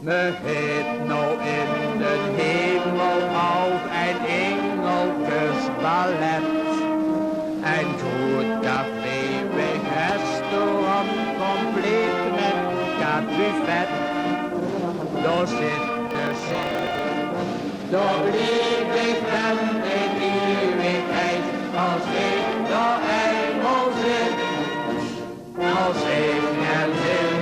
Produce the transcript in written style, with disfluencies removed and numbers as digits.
Me heeft nou in de hemel ook een engeltjes ballet. En goed café bij restaurant, compleet met kaatbuffet. Daar zit de zon, daar bleef ik dan in eeuwigheid, als ik daar eenmaal zit, als ik er zit.